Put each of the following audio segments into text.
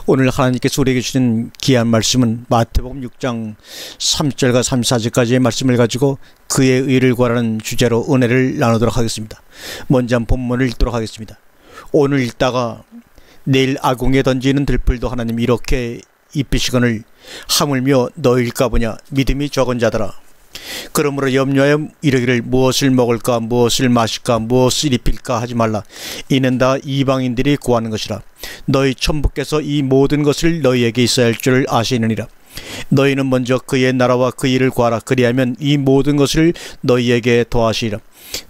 오늘 하나님께서 우리에게 주신 귀한 말씀은 마태복음 6장 3절과 34절까지의 말씀을 가지고 그의 의를 구하라는 주제로 은혜를 나누도록 하겠습니다. 먼저 본문을 읽도록 하겠습니다. 오늘 읽다가 내일 아궁에 던지는 들풀도 하나님 이렇게 입히시거늘 하물며 너일까 보냐 믿음이 적은 자들아. 그러므로 염려하여 이르기를 무엇을 먹을까 무엇을 마실까 무엇을 입힐까 하지 말라. 이는 다 이방인들이 구하는 것이라. 너희 천부께서 이 모든 것을 너희에게 있어야 할 줄 아시느니라. 너희는 먼저 그의 나라와 그 일을 구하라. 그리하면 이 모든 것을 너희에게 더하시리라.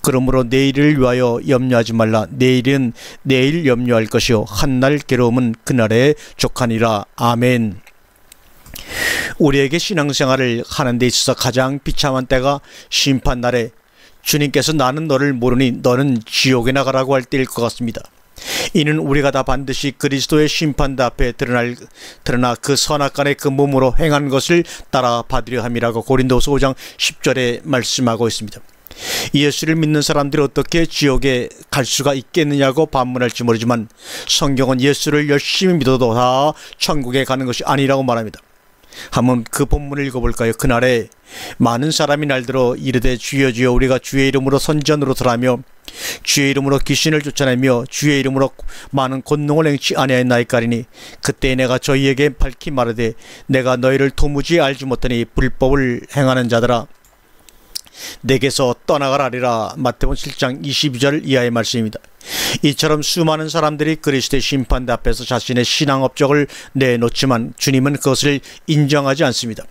그러므로 내일을 위하여 염려하지 말라. 내일은 내일 염려할 것이요 한날 괴로움은 그날에 족하니라. 아멘. 우리에게 신앙생활을 하는 데 있어서 가장 비참한 때가 심판날에 주님께서 나는 너를 모르니 너는 지옥에 나가라고 할 때일 것 같습니다. 이는 우리가 다 반드시 그리스도의 심판대 앞에 드러나 그 선악간의 그 몸으로 행한 것을 따라 받으려 함이라고 고린도서 5장 10절에 말씀하고 있습니다. 예수를 믿는 사람들이 어떻게 지옥에 갈 수가 있겠느냐고 반문할지 모르지만 성경은 예수를 열심히 믿어도 다 천국에 가는 것이 아니라고 말합니다. 한번 그 본문을 읽어볼까요? 그날에 많은 사람이 날들어 이르되 주여 주여 우리가 주의 이름으로 선전으로 들하며 주의 이름으로 귀신을 쫓아내며 주의 이름으로 많은 권능을 행치 아니하였나이까리니 그때 내가 저희에게 밝히 말하되 내가 너희를 도무지 알지 못하니 불법을 행하는 자들아 내게서 떠나가라리라. 마태복음 7장 22절 이하의 말씀입니다. 이처럼 수많은 사람들이 그리스도의 심판대 앞에서 자신의 신앙 업적을 내놓지만 주님은 그것을 인정하지 않습니다.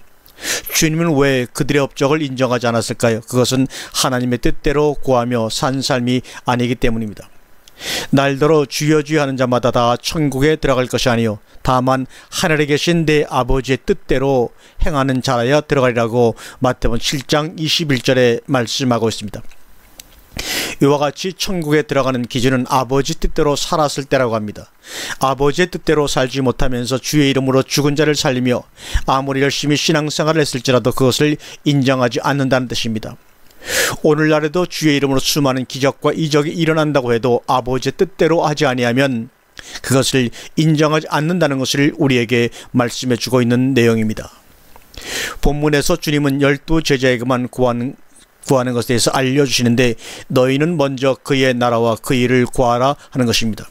주님은 왜 그들의 업적을 인정하지 않았을까요? 그것은 하나님의 뜻대로 구하며 산 삶이 아니기 때문입니다. 날더러 주여 주여 하는 자마다 다 천국에 들어갈 것이 아니요 다만 하늘에 계신 내 아버지의 뜻대로 행하는 자라야 들어가리라고 마태복음 7장 21절에 말씀하고 있습니다. 이와 같이 천국에 들어가는 기준은 아버지 뜻대로 살았을 때라고 합니다. 아버지의 뜻대로 살지 못하면서 주의 이름으로 죽은 자를 살리며 아무리 열심히 신앙생활을 했을지라도 그것을 인정하지 않는다는 뜻입니다. 오늘날에도 주의 이름으로 수많은 기적과 이적이 일어난다고 해도 아버지의 뜻대로 하지 아니하면 그것을 인정하지 않는다는 것을 우리에게 말씀해 주고 있는 내용입니다. 본문에서 주님은 12제자에게만 구하는 것에 대해서 알려주시는데 너희는 먼저 그의 나라와 그 일을 구하라 하는 것입니다.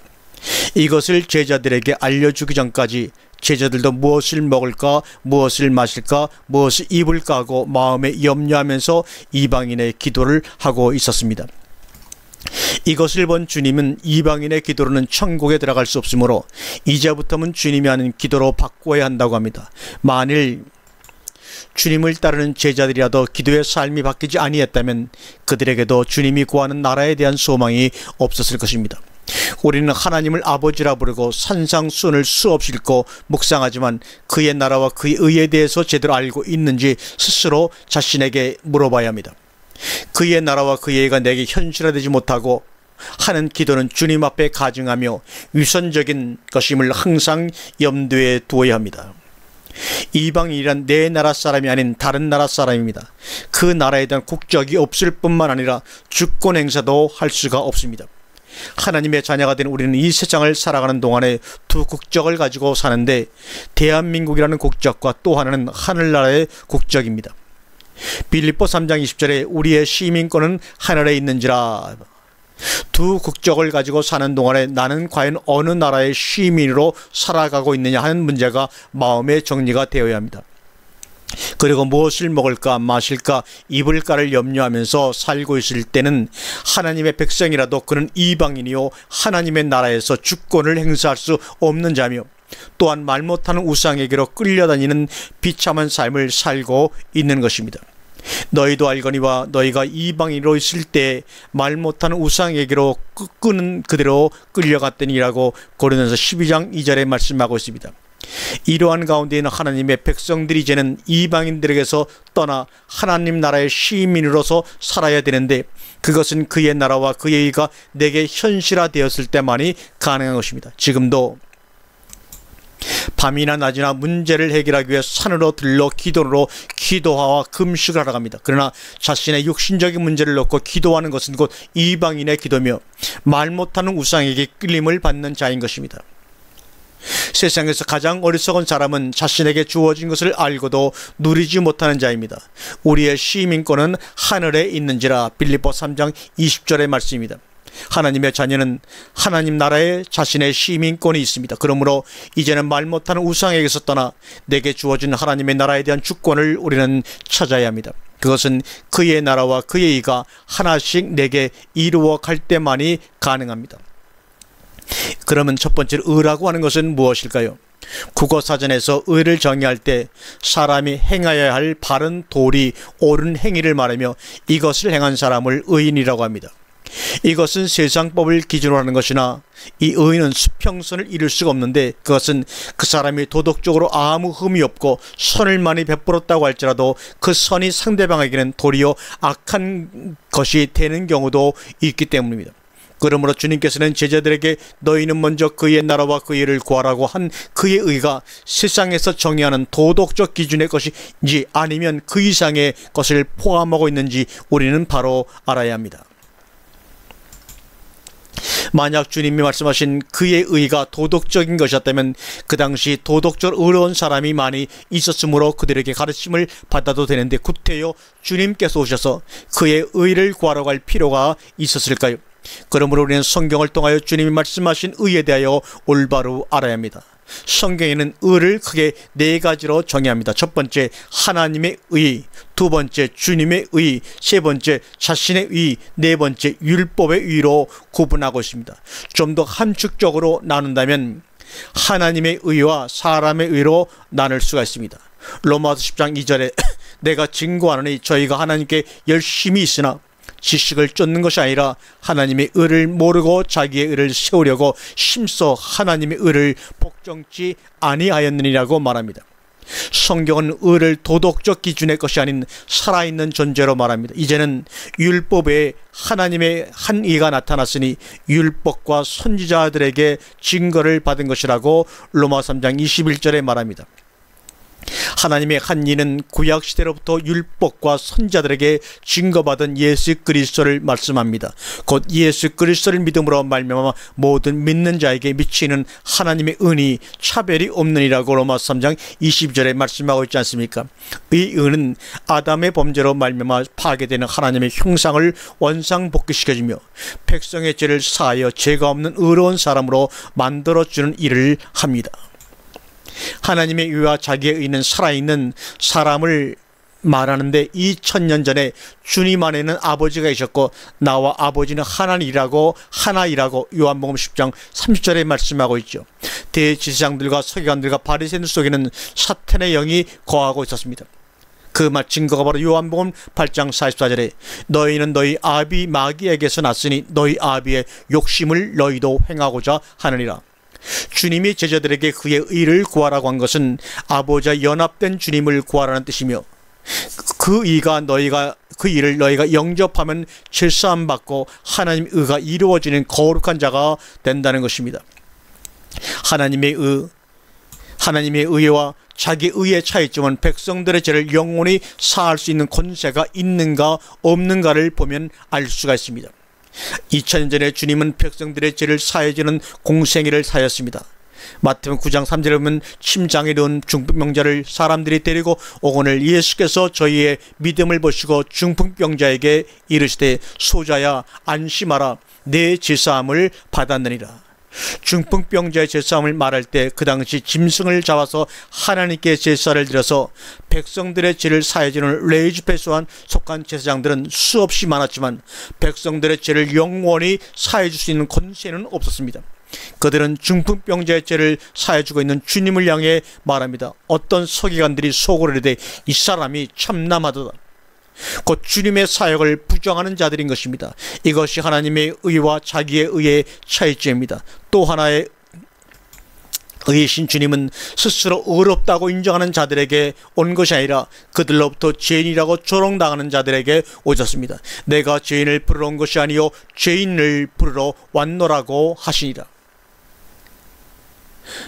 이것을 제자들에게 알려주기 전까지 제자들도 무엇을 먹을까 무엇을 마실까 무엇을 입을까 하고 마음에 염려하면서 이방인의 기도를 하고 있었습니다. 이것을 본 주님은 이방인의 기도로는 천국에 들어갈 수 없으므로 이제부터는 주님이 하는 기도로 바꾸어야 한다고 합니다. 만일 주님을 따르는 제자들이라도 기도의 삶이 바뀌지 아니했다면 그들에게도 주님이 구하는 나라에 대한 소망이 없었을 것입니다. 우리는 하나님을 아버지라 부르고 산상수훈을 수없이 읽고 묵상하지만 그의 나라와 그의 의에 대해서 제대로 알고 있는지 스스로 자신에게 물어봐야 합니다. 그의 나라와 그의 의가 내게 현실화되지 못하고 하는 기도는 주님 앞에 가증하며 위선적인 것임을 항상 염두에 두어야 합니다. 이방인이란 내 나라 사람이 아닌 다른 나라 사람입니다. 그 나라에 대한 국적이 없을 뿐만 아니라 주권 행사도 할 수가 없습니다. 하나님의 자녀가 된 우리는 이 세상을 살아가는 동안에 두 국적을 가지고 사는데 대한민국이라는 국적과 또 하나는 하늘나라의 국적입니다. 빌립보 3장 20절에 우리의 시민권은 하늘에 있는지라. 두 국적을 가지고 사는 동안에 나는 과연 어느 나라의 시민으로 살아가고 있느냐 하는 문제가 마음의 정리가 되어야 합니다. 그리고 무엇을 먹을까 마실까 입을까를 염려하면서 살고 있을 때는 하나님의 백성이라도 그는 이방인이요 하나님의 나라에서 주권을 행사할 수 없는 자며 또한 말 못하는 우상에게로 끌려다니는 비참한 삶을 살고 있는 것입니다. 너희도 알거니와 너희가 이방인으로 있을 때 말 못하는 우상에게로 끄는 그대로 끌려갔더니라고 고린도서 12장 2절에 말씀하고 있습니다. 이러한 가운데 있는 하나님의 백성들이 이제는 이방인들에게서 떠나 하나님 나라의 시민으로서 살아야 되는데 그것은 그의 나라와 그의 의가 내게 현실화되었을 때만이 가능한 것입니다. 지금도 밤이나 낮이나 문제를 해결하기 위해 산으로 들러 기도하와 금식을 하러 갑니다. 그러나 자신의 육신적인 문제를 놓고 기도하는 것은 곧 이방인의 기도며 말 못하는 우상에게 끌림을 받는 자인 것입니다. 세상에서 가장 어리석은 사람은 자신에게 주어진 것을 알고도 누리지 못하는 자입니다. 우리의 시민권은 하늘에 있는지라. 빌립보 3장 20절의 말씀입니다. 하나님의 자녀는 하나님 나라에 자신의 시민권이 있습니다. 그러므로 이제는 말 못하는 우상에게서 떠나 내게 주어진 하나님의 나라에 대한 주권을 우리는 찾아야 합니다. 그것은 그의 나라와 그의 의가 하나씩 내게 이루어 갈 때만이 가능합니다. 그러면 첫 번째로 의라고 하는 것은 무엇일까요? 국어사전에서 의를 정의할 때 사람이 행하여야 할 바른 도리, 옳은 행위를 말하며 이것을 행한 사람을 의인이라고 합니다. 이것은 세상법을 기준으로 하는 것이나 이 의인은 수평선을 이룰 수가 없는데, 그것은 그 사람이 도덕적으로 아무 흠이 없고 선을 많이 베풀었다고 할지라도 그 선이 상대방에게는 도리어 악한 것이 되는 경우도 있기 때문입니다. 그러므로 주님께서는 제자들에게 너희는 먼저 그의 나라와 그의 의를 구하라고 한 그의 의가 세상에서 정의하는 도덕적 기준의 것인지 아니면 그 이상의 것을 포함하고 있는지 우리는 바로 알아야 합니다. 만약 주님이 말씀하신 그의 의가 도덕적인 것이었다면 그 당시 도덕적으로 의로운 사람이 많이 있었으므로 그들에게 가르침을 받아도 되는데 구태여 주님께서 오셔서 그의 의를 구하러 갈 필요가 있었을까요? 그러므로 우리는 성경을 통하여 주님이 말씀하신 의에 대하여 올바로 알아야 합니다. 성경에는 의를 크게 네 가지로 정의합니다. 첫 번째, 하나님의 의. 두 번째, 주님의 의. 세 번째, 자신의 의. 네 번째, 율법의 의로 구분하고 있습니다. 좀 더 함축적으로 나눈다면 하나님의 의와 사람의 의로 나눌 수가 있습니다. 로마서 10장 2절에 내가 증거하노니 저희가 하나님께 열심히 있으나 지식을 쫓는 것이 아니라 하나님의 의를 모르고 자기의 의를 세우려고 힘써 하나님의 의를 복종치 아니하였느니라고 말합니다. 성경은 의를 도덕적 기준의 것이 아닌 살아있는 존재로 말합니다. 이제는 율법에 하나님의 한 의가 나타났으니 율법과 선지자들에게 증거를 받은 것이라고 로마 3장 21절에 말합니다. 하나님의 한 이는 구약시대로부터 율법과 선지자들에게 증거받은 예수 그리스도를 말씀합니다. 곧 예수 그리스도를 믿음으로 말미암아 모든 믿는 자에게 미치는 하나님의 은이 차별이 없느니라고 로마 3장 22절에 말씀하고 있지 않습니까? 이 은은 아담의 범죄로 말미암아 파괴되는 하나님의 형상을 원상복귀시켜주며 백성의 죄를 사하여 죄가 없는 의로운 사람으로 만들어주는 일을 합니다. 하나님의 의와 자기의 의는 살아있는 사람을 말하는데 2000년 전에 주님 안에는 아버지가 계셨고 나와 아버지는 하나이라고 요한복음 10장 30절에 말씀하고 있죠. 대제사장들과 서기관들과 바리새인들 속에는 사탄의 영이 거하고 있었습니다. 그 말 증거가 바로 요한복음 8장 44절에 너희는 너희 아비 마귀에게서 났으니 너희 아비의 욕심을 너희도 행하고자 하느니라. 주님이 제자들에게 그의 의를 구하라고 한 것은 아버지와 연합된 주님을 구하라는 뜻이며 그 의가 그 일을 너희가 영접하면 죄사함 받고 하나님의 의가 이루어지는 거룩한 자가 된다는 것입니다. 하나님의 의와 자기 의의 차이점은 백성들의 죄를 영원히 사할 수 있는 권세가 있는가 없는가를 보면 알 수가 있습니다. 2000년 전에 주님은 백성들의 죄를 사해주는 공생애를 사였습니다. 마태복음 9장 3절에 보면 침장에 누운 중풍병자를 사람들이 데리고 오거늘 예수께서 저희의 믿음을 보시고 중풍병자에게 이르시되 소자야 안심하라 내 제사함을 받았느니라. 중풍병자의 제사함을 말할 때 그 당시 짐승을 잡아서 하나님께 제사를 드려서 백성들의 죄를 사해주는 레위지폐소한 속한 제사장들은 수없이 많았지만 백성들의 죄를 영원히 사해줄 수 있는 권세는 없었습니다. 그들은 중풍병자의 죄를 사해주고 있는 주님을 향해 말합니다. 어떤 서기관들이 속으로 이르되 이 사람이 참남하도다. 곧 주님의 사역을 부정하는 자들인 것입니다. 이것이 하나님의 의와 자기의 의의 차이점입니다. 또 하나의 의이신 주님은 스스로 의롭다고 인정하는 자들에게 온 것이 아니라 그들로부터 죄인이라고 조롱당하는 자들에게 오셨습니다. 내가 죄인을 부르러 온 것이 아니요 죄인을 부르러 왔노라고 하시니라.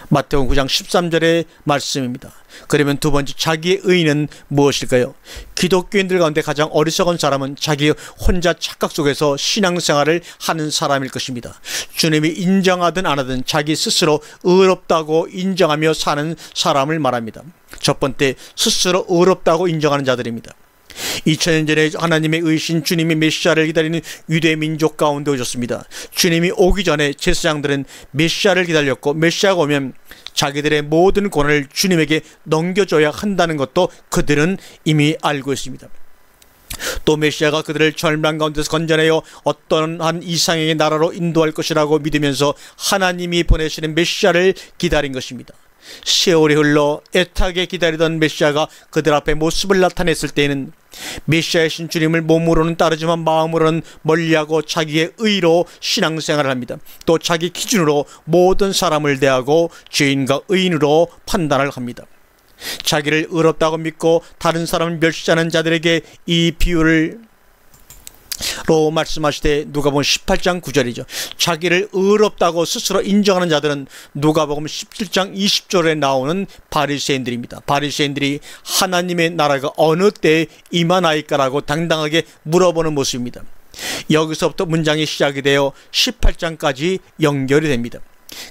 마태복음 9장 13절의 말씀입니다. 그러면 두 번째, 자기의 의의는 무엇일까요? 기독교인들 가운데 가장 어리석은 사람은 자기 혼자 착각 속에서 신앙생활을 하는 사람일 것입니다. 주님이 인정하든 안 하든 자기 스스로 의롭다고 인정하며 사는 사람을 말합니다. 첫 번째, 스스로 의롭다고 인정하는 자들입니다. 2000년 전에 하나님의 의신 주님이 메시아를 기다리는 유대 민족 가운데 오셨습니다. 주님이 오기 전에 제사장들은 메시아를 기다렸고, 메시아가 오면 자기들의 모든 권한을 주님에게 넘겨줘야 한다는 것도 그들은 이미 알고 있습니다. 또 메시아가 그들을 절망 가운데서 건져내어 어떠한 이상의 나라로 인도할 것이라고 믿으면서 하나님이 보내시는 메시아를 기다린 것입니다. 세월이 흘러 애타게 기다리던 메시아가 그들 앞에 모습을 나타냈을 때에는 메시아이신 주님을 몸으로는 따르지만 마음으로는 멀리하고 자기의 의로 신앙생활을 합니다. 또 자기 기준으로 모든 사람을 대하고 죄인과 의인으로 판단을 합니다. 자기를 의롭다고 믿고 다른 사람을 멸시하는 자들에게 이 비유를 로 말씀하시되, 누가복음 18장 9절이죠. 자기를 의롭다고 스스로 인정하는 자들은 누가복음 17장 20절에 나오는 바리새인들입니다. 바리새인들이 하나님의 나라가 어느 때에 임하나이까라고 당당하게 물어보는 모습입니다. 여기서부터 문장이 시작이 되어 18장까지 연결이 됩니다.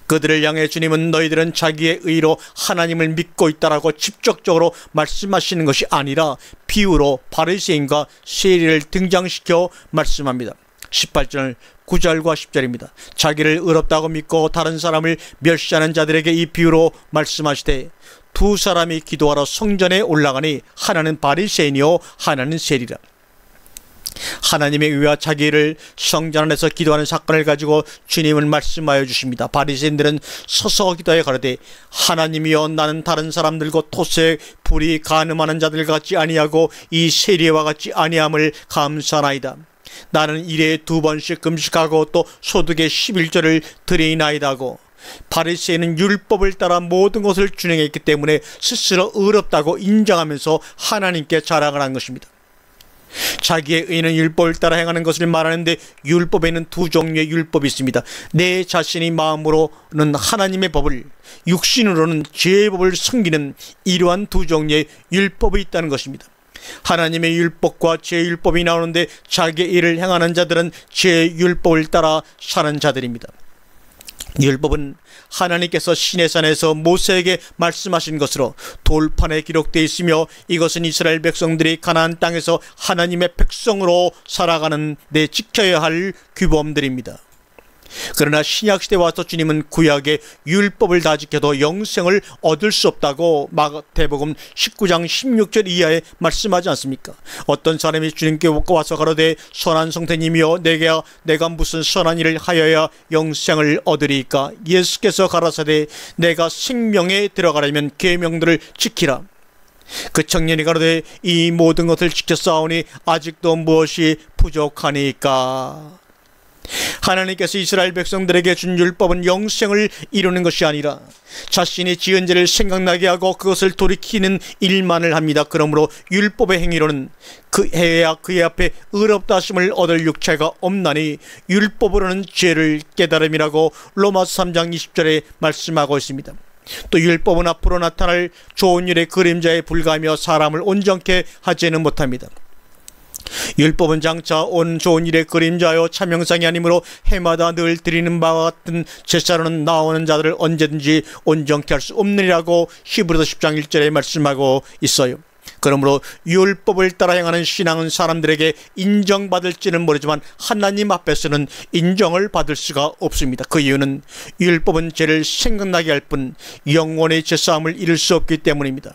그들을 향해 주님은 너희들은 자기의 의로 하나님을 믿고 있다라고 직접적으로 말씀하시는 것이 아니라 비유로 바리새인과 세리를 등장시켜 말씀합니다. 18절 9절과 10절입니다. 자기를 의롭다고 믿고 다른 사람을 멸시하는 자들에게 이 비유로 말씀하시되, 두 사람이 기도하러 성전에 올라가니 하나는 바리새인이요 하나는 세리라. 하나님의 의와 자기를 성전 안에서 기도하는 사건을 가지고 주님은 말씀하여 주십니다. 바리새인들은 서서 기도하여 가로되, 하나님이여, 나는 다른 사람들과 토색 불이 간음하는 자들 같지 아니하고 이 세리와 같이 아니함을 감사하나이다. 나는 일에 2번씩 금식하고 또 소득의 11조를 드리나이다 하고, 바리새인은 율법을 따라 모든 것을 준행했기 때문에 스스로 의롭다고 인정하면서 하나님께 자랑을 한 것입니다. 자기의 의는 율법을 따라 행하는 것을 말하는데, 율법에는 두 종류의 율법이 있습니다. 내 자신이 마음으로는 하나님의 법을, 육신으로는 죄의 법을 섬기는 이러한 두 종류의 율법이 있다는 것입니다. 하나님의 율법과 죄의 율법이 나오는데, 자기의 일을 행하는 자들은 죄의 율법을 따라 사는 자들입니다. 율법은 하나님께서 시내산에서 모세에게 말씀하신 것으로 돌판에 기록되어 있으며, 이것은 이스라엘 백성들이 가나안 땅에서 하나님의 백성으로 살아가는 데 지켜야 할 규범들입니다. 그러나 신약시대에 와서 주님은 구약의 율법을 다 지켜도 영생을 얻을 수 없다고 마태복음 19장 16절 이하에 말씀하지 않습니까? 어떤 사람이 주님께 와서 가로되, 선한 성태님이여, 내가 무슨 선한 일을 하여야 영생을 얻으리이까? 예수께서 가라사대, 내가 생명에 들어가려면 계명들을 지키라. 그 청년이 가로되, 이 모든 것을 지켰사오니 아직도 무엇이 부족하니까? 하나님께서 이스라엘 백성들에게 준 율법은 영생을 이루는 것이 아니라 자신이 지은 죄를 생각나게 하고 그것을 돌이키는 일만을 합니다. 그러므로 율법의 행위로는 그의 앞에 의롭다 하심을 얻을 육체가 없나니 율법으로는 죄를 깨달음이라고 로마서 3장 20절에 말씀하고 있습니다. 또 율법은 앞으로 나타날 좋은 일의 그림자에 불과하며 사람을 온전케 하지는 못합니다. 율법은 장차 온 좋은 일의 그림자요 참형상이 아니므로 해마다 늘 드리는 바와 같은 제사로는 나오는 자들을 언제든지 온전케 할 수 없느니라고 히브리서 10장 1절에 말씀하고 있어요. 그러므로 율법을 따라 행하는 신앙은 사람들에게 인정받을지는 모르지만 하나님 앞에서는 인정을 받을 수가 없습니다. 그 이유는 율법은 죄를 생각나게 할 뿐 영원의 죄사함을 이룰 수 없기 때문입니다.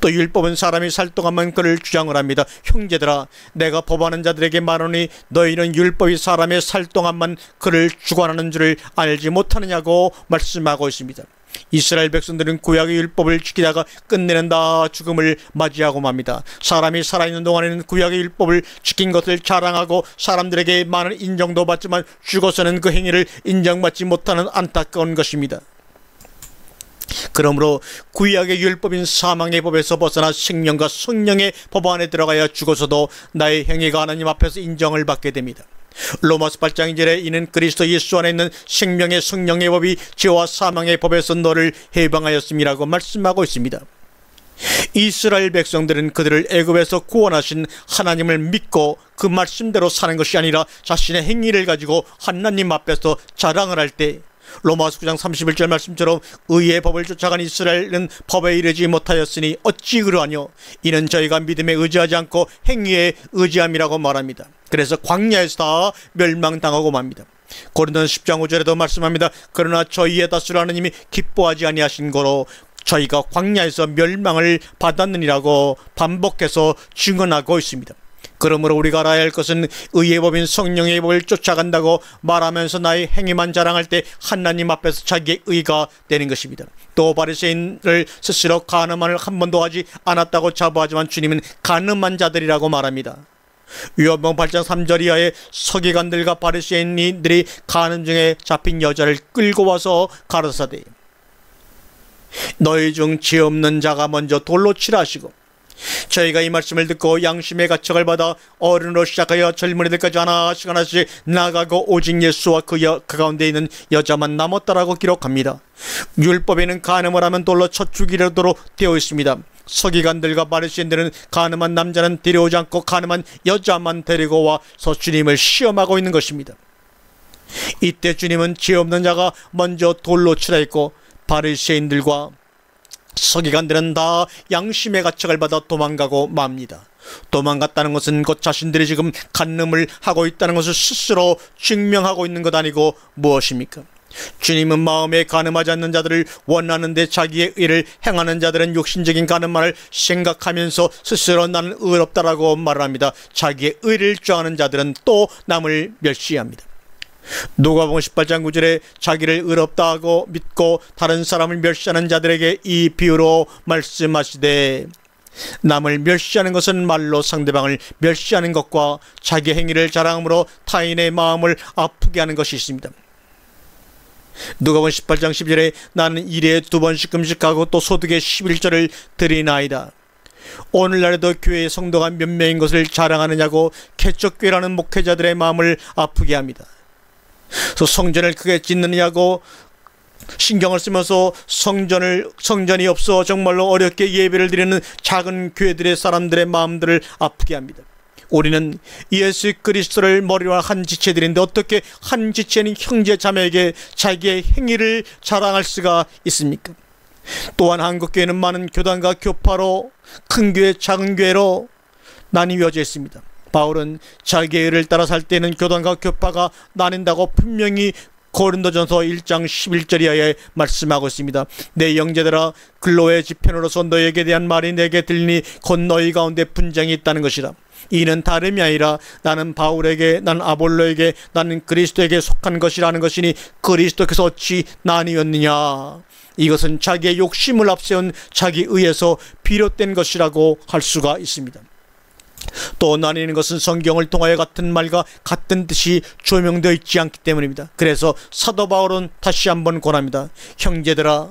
또 율법은 사람이 살 동안만 그를 주장을 합니다. 형제들아, 내가 법하는 자들에게 말하노니 너희는 율법이 사람의 살 동안만 그를 주관하는 줄을 알지 못하느냐고 말씀하고 있습니다. 이스라엘 백성들은 구약의 율법을 지키다가 끝내는 다 죽음을 맞이하고 맙니다. 사람이 살아있는 동안에는 구약의 율법을 지킨 것을 자랑하고 사람들에게 많은 인정도 받지만 죽어서는 그 행위를 인정받지 못하는 안타까운 것입니다. 그러므로 구약의 율법인 사망의 법에서 벗어나 생명과 성령의 법 안에 들어가야 죽어서도 나의 행위가 하나님 앞에서 인정을 받게 됩니다. 로마서 8장 2절에 이는 그리스도 예수 안에 있는 생명의 성령의 법이 죄와 사망의 법에서 너를 해방하였음이라고 말씀하고 있습니다. 이스라엘 백성들은 그들을 애굽에서 구원하신 하나님을 믿고 그 말씀대로 사는 것이 아니라 자신의 행위를 가지고 하나님 앞에서 자랑을 할 때 로마서 9장 31절 말씀처럼 의의 법을 쫓아간 이스라엘은 법에 이르지 못하였으니 어찌 그러하뇨. 이는 저희가 믿음에 의지하지 않고 행위에 의지함이라고 말합니다. 그래서 광야에서 다 멸망당하고 맙니다. 고린도서 10장 5절에도 말씀합니다. 그러나 저희의 다수를 하나님이 기뻐하지 아니하신 거로 저희가 광야에서 멸망을 받았느니라고 반복해서 증언하고 있습니다. 그러므로 우리가 알아야 할 것은 의의 법인 성령의 법을 쫓아간다고 말하면서 나의 행위만 자랑할 때 하나님 앞에서 자기의 의가 되는 것입니다. 또 바리새인을 스스로 간음을 한 번도 하지 않았다고 자부하지만 주님은 간음한 자들이라고 말합니다. 요한복음 8장 3절 이하에 서기관들과 바리새인들이 간음 중에 잡힌 여자를 끌고 와서 가라사대 너희 중 죄 없는 자가 먼저 돌로 치라 하시고, 저희가 이 말씀을 듣고 양심의 가책을 받아 어른으로 시작하여 젊은이들까지 하나씩 하나씩 나가고 오직 예수와 그 가운데 있는 여자만 남았다라고 기록합니다. 율법에는 간음을 하면 돌로 쳐 죽이려도록 되어 있습니다. 서기관들과 바리새인들은 간음한 남자는 데려오지 않고 간음한 여자만 데리고 와서 주님을 시험하고 있는 것입니다. 이때 주님은 죄 없는 자가 먼저 돌로 치라 했고 바리새인들과 서기관들은 다 양심의 가책을 받아 도망가고 맙니다. 도망갔다는 것은 곧 자신들이 지금 간음을 하고 있다는 것을 스스로 증명하고 있는 것 아니고 무엇입니까? 주님은 마음에 간음하지 않는 자들을 원하는데 자기의 의를 행하는 자들은 욕심적인 간음만을 생각하면서 스스로 나는 의롭다라고 말합니다. 자기의 의를 주장하는 자들은 또 남을 멸시합니다. 누가복음 18장 9절에 자기를 의롭다 하고 믿고 다른 사람을 멸시하는 자들에게 이 비유로 말씀하시되, 남을 멸시하는 것은 말로 상대방을 멸시하는 것과 자기 행위를 자랑함으로 타인의 마음을 아프게 하는 것이 있습니다. 누가복음 18장 12절에 나는 일에 2번씩 금식하고 또 소득의 11절을 드리나이다. 오늘날에도 교회의 성도가 몇 명인 것을 자랑하느냐고 개척교회라는 목회자들의 마음을 아프게 합니다. 성전을 크게 짓느냐고 신경을 쓰면서 성전이 없어 정말로 어렵게 예배를 드리는 작은 교회들의 사람들의 마음들을 아프게 합니다. 우리는 예수 그리스도를 머리와 한 지체들인데 어떻게 한 지체는 형제 자매에게 자기의 행위를 자랑할 수가 있습니까? 또한 한국교회는 많은 교단과 교파로 큰 교회 작은 교회로 나뉘어져 있습니다. 바울은 자기의 의를 따라 살 때는 교단과 교파가 나뉜다고 분명히 고린도전서 1장 11절 이하에 말씀하고 있습니다. 내 형제들아, 근로의 지편으로서 너에게 대한 말이 내게 들리니 곧 너희 가운데 분쟁이 있다는 것이라. 이는 다름이 아니라 나는 바울에게, 나는 아볼로에게, 나는 그리스도에게 속한 것이라는 것이니 그리스도께서 어찌 나뉘었느냐. 이것은 자기의 욕심을 앞세운 자기 의에서 비롯된 것이라고 할 수가 있습니다. 또 나뉘는 것은 성경을 통하여 같은 말과 같은 뜻이 조명되어 있지 않기 때문입니다. 그래서 사도 바울은 다시 한번 권합니다. 형제들아,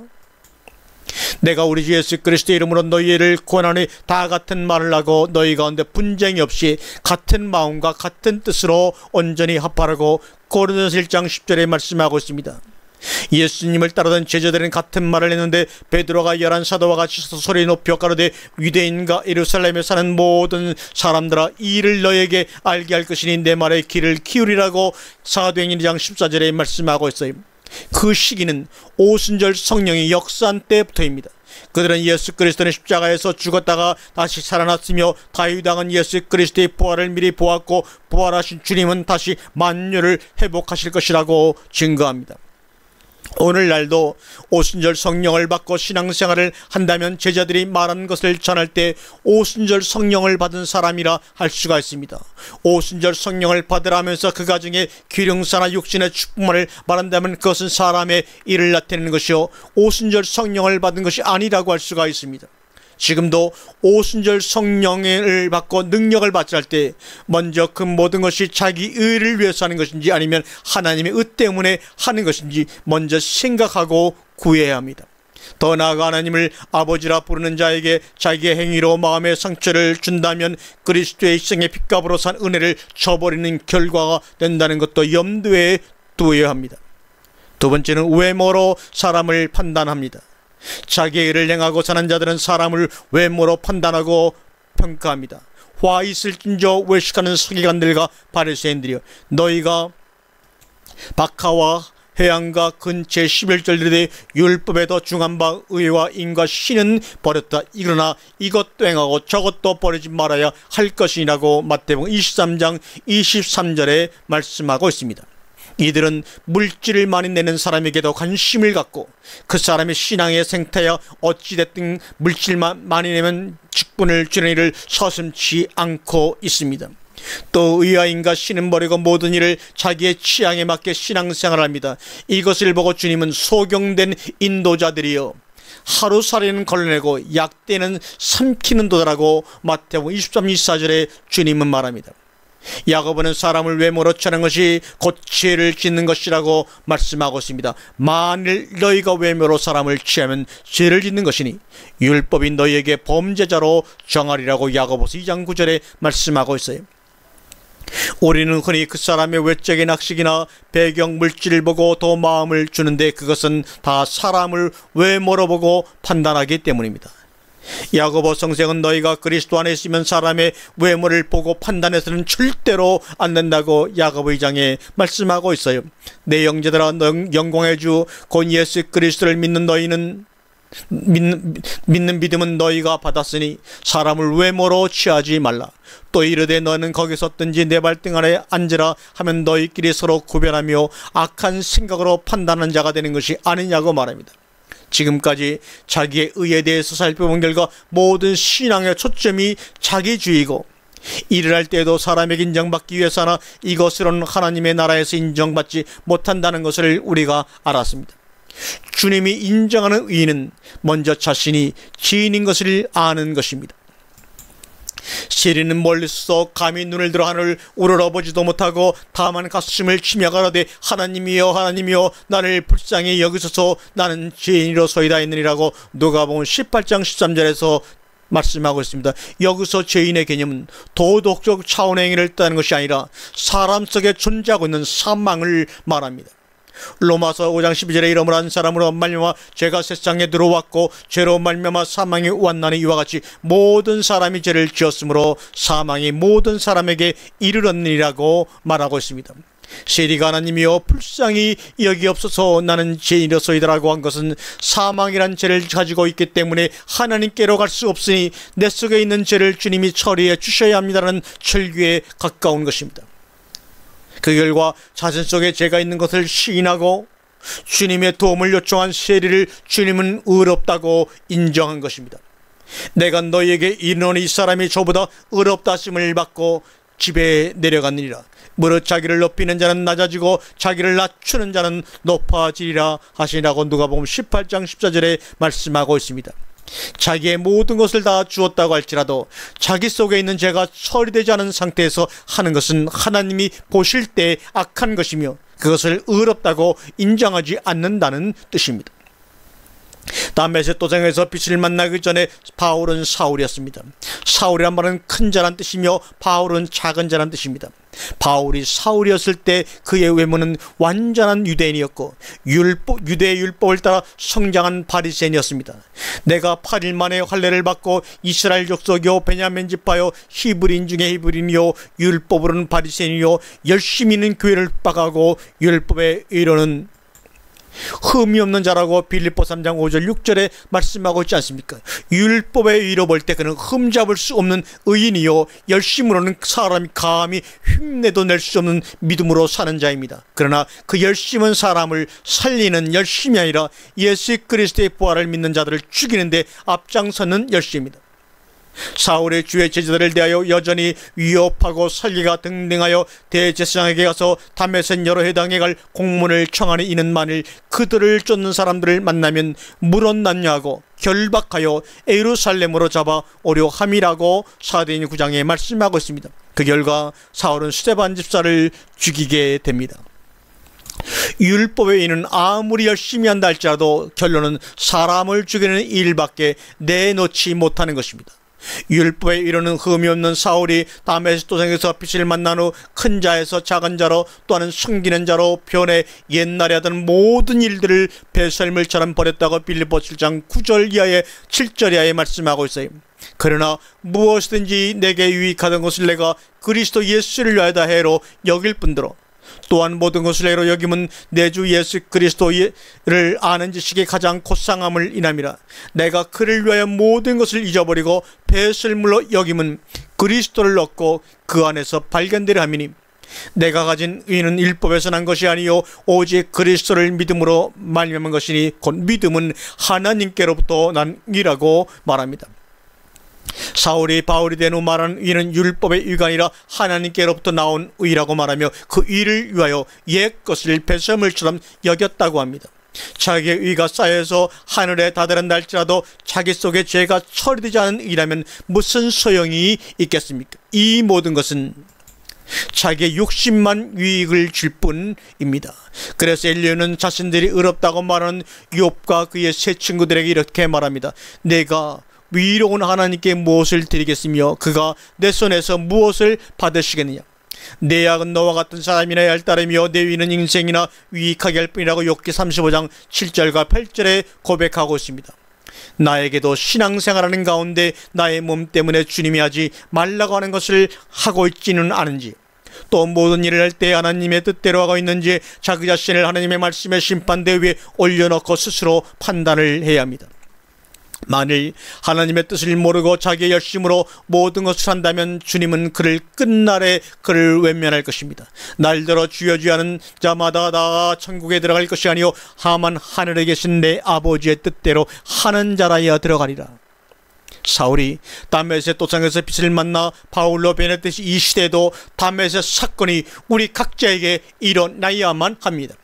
내가 우리 주 예수 그리스도의 이름으로 너희를 권하니 다 같은 말을 하고 너희 가운데 분쟁이 없이 같은 마음과 같은 뜻으로 온전히 합하라고 고린도서 1장 10절에 말씀하고 있습니다. 예수님을 따르던 제자들은 같은 말을 했는데 베드로가 11 사도와 같이 소리 높여 가로되 유대인과 예루살렘에 사는 모든 사람들아, 이 일을 너에게 알게 할 것이니 내 말에 귀를 기울이라고 사도행전 2장 14절에 말씀하고 있어요. 그 시기는 오순절 성령의 역사한 때부터입니다. 그들은 예수 그리스도는 십자가에서 죽었다가 다시 살아났으며 다윗왕은 예수 그리스도의 부활을 미리 보았고 부활하신 주님은 다시 만유를 회복하실 것이라고 증거합니다. 오늘날도 오순절 성령을 받고 신앙생활을 한다면 제자들이 말하는 것을 전할 때 오순절 성령을 받은 사람이라 할 수가 있습니다. 오순절 성령을 받으라면서 그 가정에 기령사나 육신의 축복만을 말한다면 그것은 사람의 일을 나타내는 것이요 오순절 성령을 받은 것이 아니라고 할 수가 있습니다. 지금도 오순절 성령을 받고 능력을 받지 할 때 먼저 그 모든 것이 자기 의를 위해서 하는 것인지 아니면 하나님의 의 때문에 하는 것인지 먼저 생각하고 구해야 합니다. 더 나아가 하나님을 아버지라 부르는 자에게 자기의 행위로 마음의 상처를 준다면 그리스도의 희생의 핏값으로 산 은혜를 저버리는 결과가 된다는 것도 염두에 두어야 합니다. 두 번째는 외모로 사람을 판단합니다. 자기의 일을 행하고 사는 자들은 사람을 외모로 판단하고 평가합니다. 화 있을진저 외식하는 서기관들과 바리새인들이여, 너희가 박하와 해양과 근체 11절들의 율법에 더 중한 바 의와 인과 신은 버렸다. 그러나 이것도 행하고 저것도 버리지 말아야 할 것이라고 마태복음 23장 23절에 말씀하고 있습니다. 이들은 물질을 많이 내는 사람에게도 관심을 갖고 그 사람의 신앙의 생태야 어찌됐든 물질만 많이 내면 직분을 주는 일을 서슴지 않고 있습니다. 또 의와 인과 신은 버리고 모든 일을 자기의 취향에 맞게 신앙생활을 합니다. 이것을 보고 주님은 소경된 인도자들이여 하루살이는 걸러내고 약대는 삼키는 도다라고 마태복음 23, 24절에 주님은 말합니다. 야고보는 사람을 외모로 취하는 것이 곧 죄를 짓는 것이라고 말씀하고 있습니다. 만일 너희가 외모로 사람을 취하면 죄를 짓는 것이니 율법이 너희에게 범죄자로 정하리라고 야고보서 2장 9절에 말씀하고 있어요. 우리는 흔히 그 사람의 외적인 학식이나 배경 물질을 보고 더 마음을 주는데 그것은 다 사람을 외모로 보고 판단하기 때문입니다. 야고보 성경은 너희가 그리스도 안에 있으면 사람의 외모를 보고 판단해서는 절대로 안 된다고 야고보 2장에 말씀하고 있어요. 내 형제들아, 영광의 주 곧 예수 그리스도를 믿는 너희는 믿는 믿음은 너희가 받았으니 사람을 외모로 취하지 말라. 또 이르되 너는 거기 섰든지 내 발등 아래 앉으라 하면 너희끼리 서로 구별하며 악한 생각으로 판단하는 자가 되는 것이 아니냐고 말합니다. 지금까지 자기의 의에 대해서 살펴본 결과 모든 신앙의 초점이 자기주의고 일을 할 때에도 사람에게 인정받기 위해서나 이것으로는 하나님의 나라에서 인정받지 못한다는 것을 우리가 알았습니다. 주님이 인정하는 의인은 먼저 자신이 지인인 것을 아는 것입니다. 시리는 멀리서 감히 눈을 들어 하늘을 우러러보지도 못하고 다만 가슴을 치며 가로되 하나님이여 하나님이여 나를 불쌍히 여기소서 나는 죄인이로소이다 했느니라고 누가복음 18장 13절에서 말씀하고 있습니다. 여기서 죄인의 개념은 도덕적 차원의 행위를 뜻하는 것이 아니라 사람 속에 존재하고 있는 사망을 말합니다. 로마서 5장 12절에 이름을 한 사람으로 말미암아 죄가 세상에 들어왔고 죄로 말미암아 사망이 왔나니 이와 같이 모든 사람이 죄를 지었으므로 사망이 모든 사람에게 이르렀느니라고 말하고 있습니다. 세리가 하나님이여 불쌍히 여기옵소서 나는 죄인이로소이다라고 한 것은 사망이란 죄를 가지고 있기 때문에 하나님께로 갈 수 없으니 내 속에 있는 죄를 주님이 처리해 주셔야 합니다라는 철규에 가까운 것입니다. 그 결과 자신 속에 죄가 있는 것을 시인하고 주님의 도움을 요청한 세리를 주님은 의롭다고 인정한 것입니다. 내가 너희에게 이르노니 이 사람이 저보다 의롭다 하심을 받고 집에 내려갔느니라. 무릇 자기를 높이는 자는 낮아지고 자기를 낮추는 자는 높아지리라 하시라고 누가복음 18장 14절에 말씀하고 있습니다. 자기의 모든 것을 다 주었다고 할지라도 자기 속에 있는 죄가 처리되지 않은 상태에서 하는 것은 하나님이 보실 때 악한 것이며 그것을 의롭다고 인정하지 않는다는 뜻입니다. 다메섹 도상에서 빛을 만나기 전에 바울은 사울이었습니다. 사울이란 말은 큰 자란 뜻이며 바울은 작은 자란 뜻입니다. 바울이 사울이었을 때 그의 외모는 완전한 유대인이었고 유대의 율법을 따라 성장한 바리새인이었습니다. 내가 8일 만에 할례를 받고 이스라엘 족속이요 베냐민 지파요 히브리인 중에 히브리인이요 율법으로는 바리새인이요 열심히 있는 교회를 빡하고 율법의 의로는 흠이 없는 자라고 빌립보 3장 5절 6절에 말씀하고 있지 않습니까? 율법의 의로 볼 때 그는 흠잡을 수 없는 의인이요 열심으로는 사람이 감히 흉내도 낼 수 없는 믿음으로 사는 자입니다. 그러나 그 열심은 사람을 살리는 열심이 아니라 예수 그리스도의 부활을 믿는 자들을 죽이는 데 앞장서는 열심입니다. 사울의 주의 제자들을 대하여 여전히 위협하고 살기가 등등하여 대제사장에게 가서 다메섹 여러 회당에 갈 공문을 청하니 이는 만일 그들을 쫓는 사람들을 만나면 물었났냐 하고 결박하여 예루살렘으로 잡아 오려 함이라고 사도행 9장에 말씀하고 있습니다. 그 결과 사울은 스데반 집사를 죽이게 됩니다. 율법의 의인은 아무리 열심히 한다 할지라도 결론은 사람을 죽이는 일밖에 내놓지 못하는 것입니다. 율법의 이루는 흠이 없는 사울이 다메섹 도상에서 빛을 만난 후 큰 자에서 작은 자로 또한 숨기는 자로 변해 옛날에 하던 모든 일들을 배설물처럼 버렸다고 빌립보 7장 9절 이하에 7절 이하에 말씀하고 있어요. 그러나 무엇이든지 내게 유익하던 것을 내가 그리스도 예수를 위하여 다 해로 여길 뿐더러 또한 모든 것을 해로 여김은 내 주 예수 그리스도를 아는 지식의 가장 고상함을 인함이라. 내가 그를 위하여 모든 것을 잊어버리고 배설물로 여김은 그리스도를 얻고 그 안에서 발견되려 함이니 내가 가진 의는 율법에서 난 것이 아니요 오직 그리스도를 믿음으로 말미암은 것이니 곧 믿음은 하나님께로부터 난 이라고 말합니다. 사울이 바울이 된 후 말하는 의는 율법의 의가 아니라 하나님께로부터 나온 의라고 말하며 그 의를 위하여 옛 것을 배설물처럼 여겼다고 합니다. 자기의 의가 쌓여서 하늘에 다다른다 할지라도 자기 속에 죄가 처리되지 않은 의라면 무슨 소용이 있겠습니까? 이 모든 것은 자기의 욕심만 유익을 줄 뿐입니다. 그래서 엘리야는 자신들이 의롭다고 말하는 욥과 그의 세 친구들에게 이렇게 말합니다. 내가 위로운 하나님께 무엇을 드리겠으며 그가 내 손에서 무엇을 받으시겠느냐. 내 약은 너와 같은 사람이나 할 따르며 내 위는 인생이나 유익하게 할 뿐이라고 욥기 35장 7절과 8절에 고백하고 있습니다. 나에게도 신앙생활하는 가운데 나의 몸 때문에 주님이 하지 말라고 하는 것을 하고 있지는 않은지, 또 모든 일을 할 때 하나님의 뜻대로 하고 있는지 자기 자신을 하나님의 말씀의 심판대 위에 올려놓고 스스로 판단을 해야 합니다. 만일 하나님의 뜻을 모르고 자기의 열심으로 모든 것을 한다면 주님은 그를 끝날에 그를 외면할 것입니다. 날들어 주여 주여 하는 자마다 다 천국에 들어갈 것이 아니요 다만 하늘에 계신 내 아버지의 뜻대로 하는 자라야 들어가리라. 사울이 다메섹 도상에서 빛을 만나 바울로 변했듯이 이 시대에도 다메섹 사건이 우리 각자에게 일어나야만 합니다.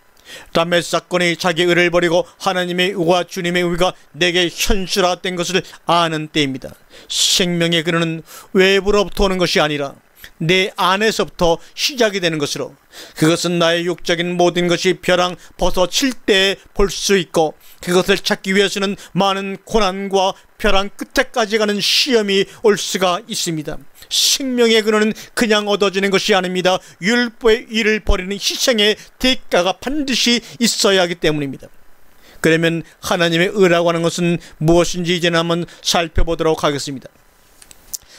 다메섹 사건이 자기의 의를 버리고 하나님의 의와 주님의 의가 내게 현실화된 것을 아는 때입니다. 생명의 근원은 외부로부터 오는 것이 아니라 내 안에서부터 시작이 되는 것으로, 그것은 나의 육적인 모든 것이 벼랑 벗어칠 때 볼 수 있고 그것을 찾기 위해서는 많은 고난과 벼랑 끝에까지 가는 시험이 올 수가 있습니다. 생명의 근원은 그냥 얻어지는 것이 아닙니다. 율법의 일을 버리는 희생의 대가가 반드시 있어야 하기 때문입니다. 그러면 하나님의 의라고 하는 것은 무엇인지 이제는 한번 살펴보도록 하겠습니다.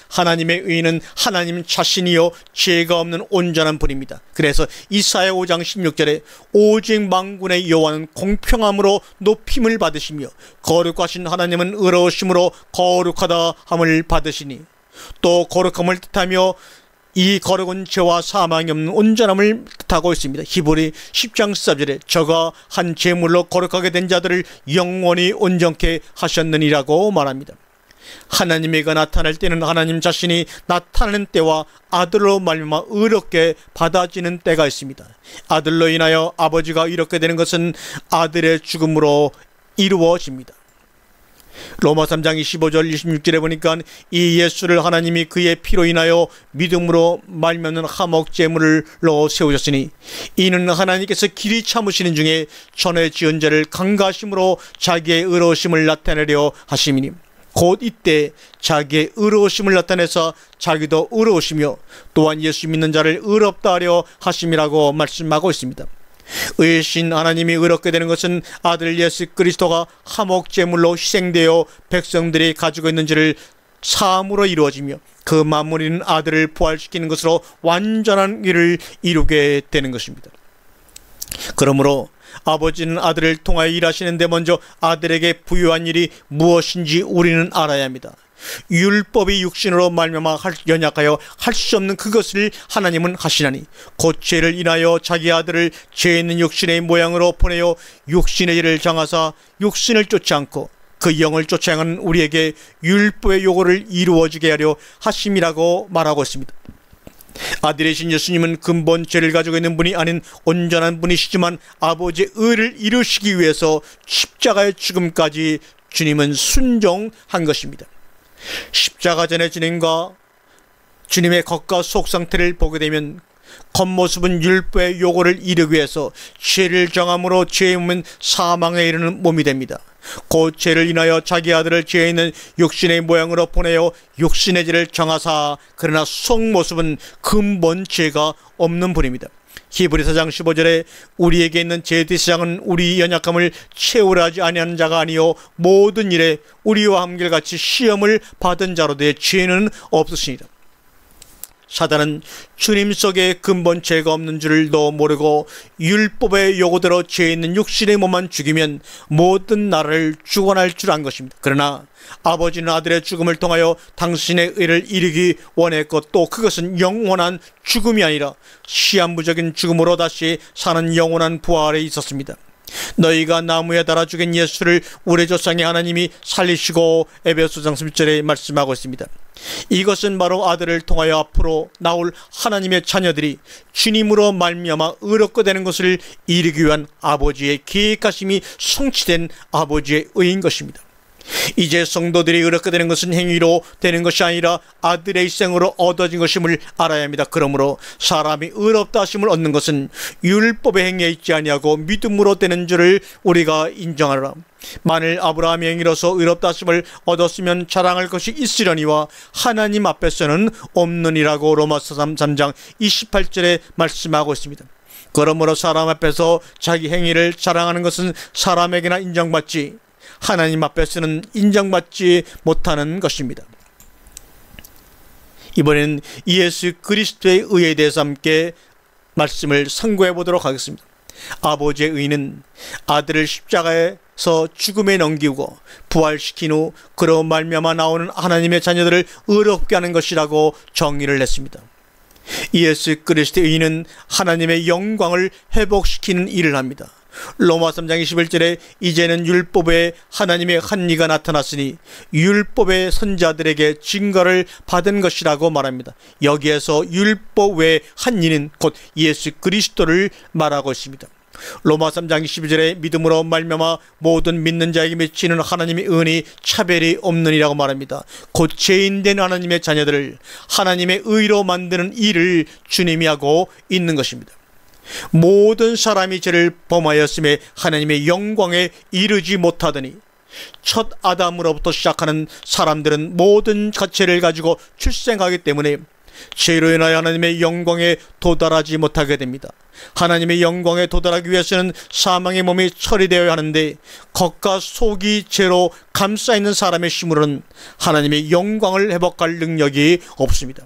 하나님의 의는 하나님 자신이요 죄가 없는 온전한 분입니다. 그래서 이사야 5장 16절에 오직 만군의 여호와는 공평함으로 높임을 받으시며 거룩하신 하나님은 의로우심으로 거룩하다 함을 받으시니, 또 거룩함을 뜻하며 이 거룩은 죄와 사망이 없는 온전함을 뜻하고 있습니다. 히브리 10장 14절에 저가 한 제물로 거룩하게 된 자들을 영원히 온전케 하셨느니라고 말합니다. 하나님의 의가 나타날 때는 하나님 자신이 나타나는 때와 아들로 말미암아 의롭게 받아지는 때가 있습니다. 아들로 인하여 아버지가 의롭게 되는 것은 아들의 죽음으로 이루어집니다. 로마 3장 25절 26절에 보니까 이 예수를 하나님이 그의 피로 인하여 믿음으로 말미암는 화목 제물로 세우셨으니 이는 하나님께서 길이 참으시는 중에 전에 지은 죄를 강가심으로 자기의 의로우심을 나타내려 하심이니, 곧 이때 자기의 의로우심을 나타내서 자기도 의로우시며 또한 예수 믿는 자를 의롭다 하려 하심이라고 말씀하고 있습니다. 의신 하나님이 의롭게 되는 것은 아들 예수 그리스도가 화목제물로 희생되어 백성들이 가지고 있는 죄를 사함으로 이루어지며 그 마무리는 아들을 부활시키는 것으로 완전한 일을 이루게 되는 것입니다. 그러므로 아버지는 아들을 통하여 일하시는데 먼저 아들에게 부여한 일이 무엇인지 우리는 알아야 합니다. 율법이 육신으로 말미암아 연약하여 할 수 없는 그것을 하나님은 하시나니 곧 죄를 인하여 자기 아들을 죄 있는 육신의 모양으로 보내어 육신의 죄를 정하사 육신을 쫓지 않고 그 영을 쫓아 향하는 우리에게 율법의 요구를 이루어지게 하려 하심이라고 말하고 있습니다. 아들이신 예수님은 근본 죄를 가지고 있는 분이 아닌 온전한 분이시지만 아버지의 의를 이루시기 위해서 십자가의 죽음까지 주님은 순종한 것입니다. 십자가 전의 주님과 주님의 겉과 속 상태를 보게 되면 겉모습은 율법의 요구를 이루기 위해서 죄를 정함으로 죄의 몸은 사망에 이르는 몸이 됩니다. 그 죄를 인하여 자기 아들을 죄 있는 육신의 모양으로 보내어 육신의 죄를 정하사, 그러나 속모습은 근본 죄가 없는 분입니다. 히브리서 4장 15절에 우리에게 있는 제사장은 우리 연약함을 채우려 하지 아니하는 자가 아니요 모든 일에 우리와 한결같이 시험을 받은 자로 되 죄는 없으시니라. 사단은 주님 속에 근본 죄가 없는 줄도 모르고 율법의 요구대로 죄 있는 육신의 몸만 죽이면 모든 나라를 주관할 줄 안 것입니다. 그러나 아버지는 아들의 죽음을 통하여 당신의 의를 이루기 원했고, 또 그것은 영원한 죽음이 아니라 시한부적인 죽음으로 다시 사는 영원한 부활에 있었습니다. 너희가 나무에 달아 죽인 예수를 우리 조상의 하나님이 살리시고, 에베소서 10절에 말씀하고 있습니다. 이것은 바로 아들을 통하여 앞으로 나올 하나님의 자녀들이 주님으로 말미암아 의롭게 되는 것을 이루기 위한 아버지의 계획하심이 성취된 아버지의 의인 것입니다. 이제 성도들이 의롭게 되는 것은 행위로 되는 것이 아니라 아들의 일생으로 얻어진 것임을 알아야 합니다. 그러므로 사람이 의롭다 하심을 얻는 것은 율법의 행위에 있지 아니하고 믿음으로 되는 줄을 우리가 인정하라. 만일 아브라함의 행위로서 의롭다 하심을 얻었으면 자랑할 것이 있으려니와 하나님 앞에서는 없느니라고 로마서 3장 28절에 말씀하고 있습니다. 그러므로 사람 앞에서 자기 행위를 자랑하는 것은 사람에게나 인정받지 하나님 앞에서는 인정받지 못하는 것입니다. 이번에는 예수 그리스도의 의에 대해서 함께 말씀을 상고해 보도록 하겠습니다. 아버지의 의는 아들을 십자가에서 죽음에 넘기고 부활시킨 후 그로 말미암아 나오는 하나님의 자녀들을 의롭게 하는 것이라고 정의를 했습니다. 예수 그리스도의 의는 하나님의 영광을 회복시키는 일을 합니다. 로마 3장 21절에 이제는 율법에 하나님의 한리가 나타났으니 율법의 선자들에게 증거를 받은 것이라고 말합니다. 여기에서 율법 외의 한리는 곧 예수 그리스도를 말하고 있습니다. 로마 3장 22절에 믿음으로 말미암아 모든 믿는 자에게 미치는 하나님의 은이 차별이 없느니라고 말합니다. 곧 죄인된 하나님의 자녀들을 하나님의 의로 만드는 일을 주님이 하고 있는 것입니다. 모든 사람이 죄를 범하였음에 하나님의 영광에 이르지 못하더니 첫 아담으로부터 시작하는 사람들은 모든 가치를 가지고 출생하기 때문에 죄로 인하여 하나님의 영광에 도달하지 못하게 됩니다. 하나님의 영광에 도달하기 위해서는 사망의 몸이 처리되어야 하는데 겉과 속이 죄로 감싸있는 사람의 힘으로는 하나님의 영광을 회복할 능력이 없습니다.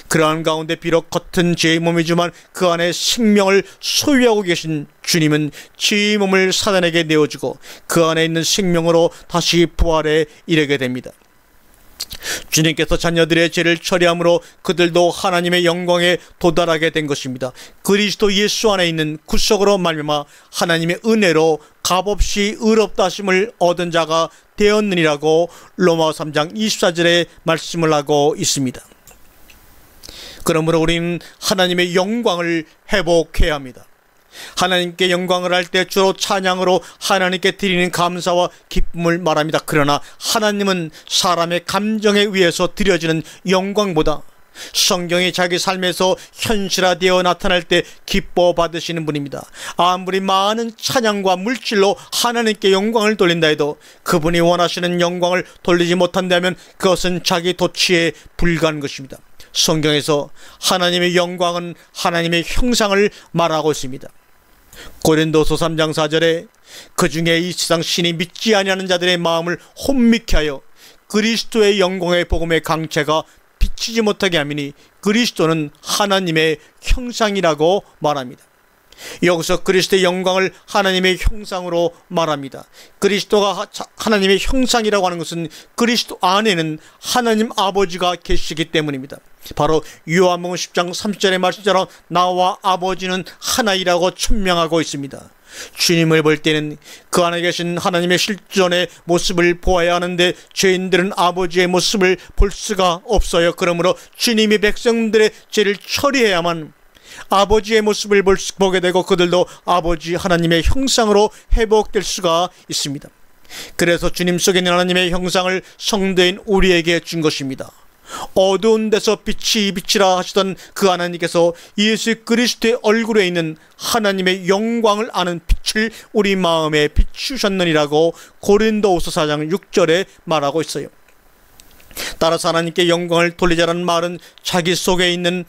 그러한 가운데 비록 겉은 죄의 몸이지만 그 안에 생명을 소유하고 계신 주님은 죄의 몸을 사단에게 내어주고 그 안에 있는 생명으로 다시 부활에 이르게 됩니다. 주님께서 자녀들의 죄를 처리함으로 그들도 하나님의 영광에 도달하게 된 것입니다. 그리스도 예수 안에 있는 구속으로 말미암아 하나님의 은혜로 값없이 의롭다 하심을 얻은 자가 되었느니라고 로마 3장 24절에 말씀을 하고 있습니다. 그러므로 우리는 하나님의 영광을 회복해야 합니다. 하나님께 영광을 할 때 주로 찬양으로 하나님께 드리는 감사와 기쁨을 말합니다. 그러나 하나님은 사람의 감정에 의해서 드려지는 영광보다 성경이 자기 삶에서 현실화되어 나타날 때 기뻐 받으시는 분입니다. 아무리 많은 찬양과 물질로 하나님께 영광을 돌린다 해도 그분이 원하시는 영광을 돌리지 못한다면 그것은 자기 도취에 불과한 것입니다. 성경에서 하나님의 영광은 하나님의 형상을 말하고 있습니다. 고린도서 3장 4절에 그 중에 이 세상 신이 믿지 아니하는 자들의 마음을 혼미케 하여 그리스도의 영광의 복음의 강체가 비치지 못하게 하미니 그리스도는 하나님의 형상이라고 말합니다. 여기서 그리스도의 영광을 하나님의 형상으로 말합니다. 그리스도가 하나님의 형상이라고 하는 것은 그리스도 안에는 하나님 아버지가 계시기 때문입니다. 바로 요한복음 10장 30절의 말씀처럼 나와 아버지는 하나이라고 천명하고 있습니다. 주님을 볼 때는 그 안에 계신 하나님의 실존의 모습을 보아야 하는데 죄인들은 아버지의 모습을 볼 수가 없어요. 그러므로 주님이 백성들의 죄를 처리해야만 아버지의 모습을 보게 되고 그들도 아버지 하나님의 형상으로 회복될 수가 있습니다. 그래서 주님 속에 있는 하나님의 형상을 성도인 우리에게 준 것입니다. 어두운 데서 빛이 비치라 하시던 그 하나님께서 예수 그리스도의 얼굴에 있는 하나님의 영광을 아는 빛을 우리 마음에 비추셨느니라고 고린도후서 4장 6절에 말하고 있어요. 따라서 하나님께 영광을 돌리자라는 말은 자기 속에 있는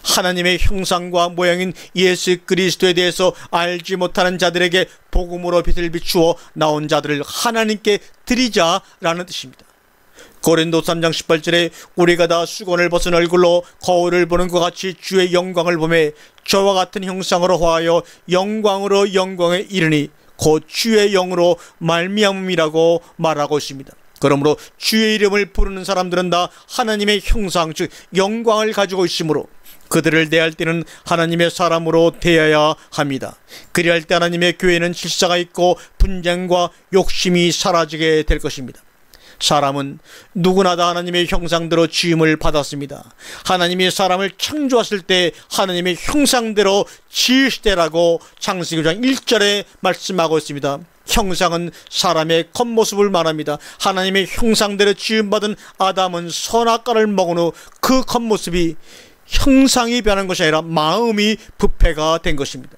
하나님의 형상과 모양인 예수 그리스도에 대해서 알지 못하는 자들에게 복음으로 빛을 비추어 나온 자들을 하나님께 드리자라는 뜻입니다. 고린도서 3장 18절에 우리가 다 수건을 벗은 얼굴로 거울을 보는 것 같이 주의 영광을 보매 저와 같은 형상으로 화하여 영광으로 영광에 이르니 곧 주의 영으로 말미암음이라고 말하고 있습니다. 그러므로 주의 이름을 부르는 사람들은 다 하나님의 형상 즉 영광을 가지고 있으므로 그들을 대할 때는 하나님의 사람으로 대해야 합니다. 그리할 때 하나님의 교회는 질서가 있고 분쟁과 욕심이 사라지게 될 것입니다. 사람은 누구나 다 하나님의 형상대로 지음을 받았습니다. 하나님이 사람을 창조하실 때 하나님의 형상대로 지으시되라고 창세기 9장 1절에 말씀하고 있습니다. 형상은 사람의 겉모습을 말합니다. 하나님의 형상대로 지음받은 아담은 선악과를 먹은 후 그 겉모습이 형상이 변한 것이 아니라 마음이 부패가 된 것입니다.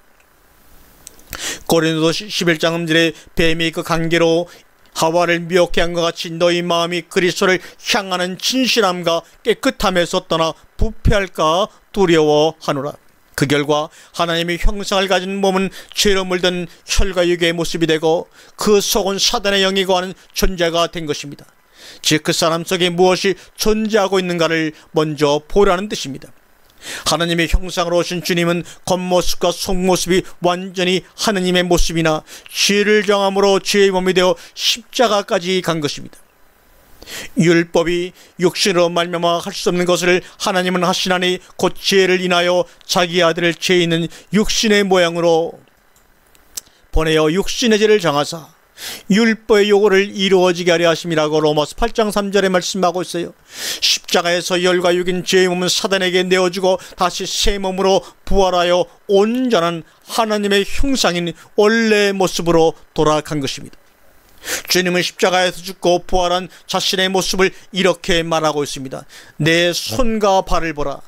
고린도서 11장 음절에 뱀이 그 관계로 하와를 미혹해 한 것 같이 너희 마음이 그리스도를 향하는 진실함과 깨끗함에서 떠나 부패할까 두려워하노라. 그 결과 하나님의 형상을 가진 몸은 죄로 물든 혈과 육의 모습이 되고 그 속은 사단의 영이 거하는 존재가 된 것입니다. 즉 그 사람 속에 무엇이 존재하고 있는가를 먼저 보라는 뜻입니다. 하나님의 형상으로 오신 주님은 겉모습과 속모습이 완전히 하나님의 모습이나 죄를 정함으로 죄의 몸이 되어 십자가까지 간 것입니다. 율법이 육신으로 말미암아 할 수 없는 것을 하나님은 하시나니 곧 죄를 인하여 자기 아들을 죄 있는 육신의 모양으로 보내어 육신의 죄를 정하사 율법의 요구를 이루어지게 하려 하심이라고 로마서 8장 3절에 말씀하고 있어요. 십자가에서 열과 육인 죄의 몸은 사단에게 내어주고 다시 새 몸으로 부활하여 온전한 하나님의 형상인 원래의 모습으로 돌아간 것입니다. 주님은 십자가에서 죽고 부활한 자신의 모습을 이렇게 말하고 있습니다. 내 손과 발을 보라.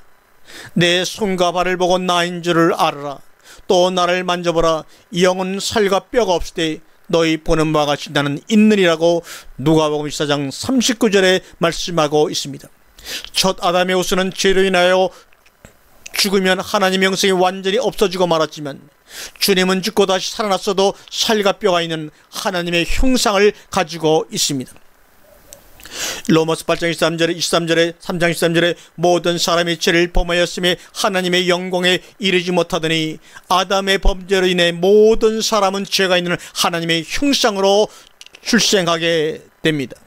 내 손과 발을 보고 나인 줄을 알아라. 또 나를 만져보라. 영은 살과 뼈가 없을 때 너희 보는 바와 같이 나는 있느니라고 누가복음 14장 39절에 말씀하고 있습니다. 첫 아담의 후손은 죄로 인하여 죽으면 하나님의 형상이 완전히 없어지고 말았지만 주님은 죽고 다시 살아났어도 살과 뼈가 있는 하나님의 형상을 가지고 있습니다. 로마서 8장 23절에 3장 13절에 모든 사람이 죄를 범하였음에 하나님의 영광에 이르지 못하더니 아담의 범죄로 인해 모든 사람은 죄가 있는 하나님의 형상으로 출생하게 됩니다.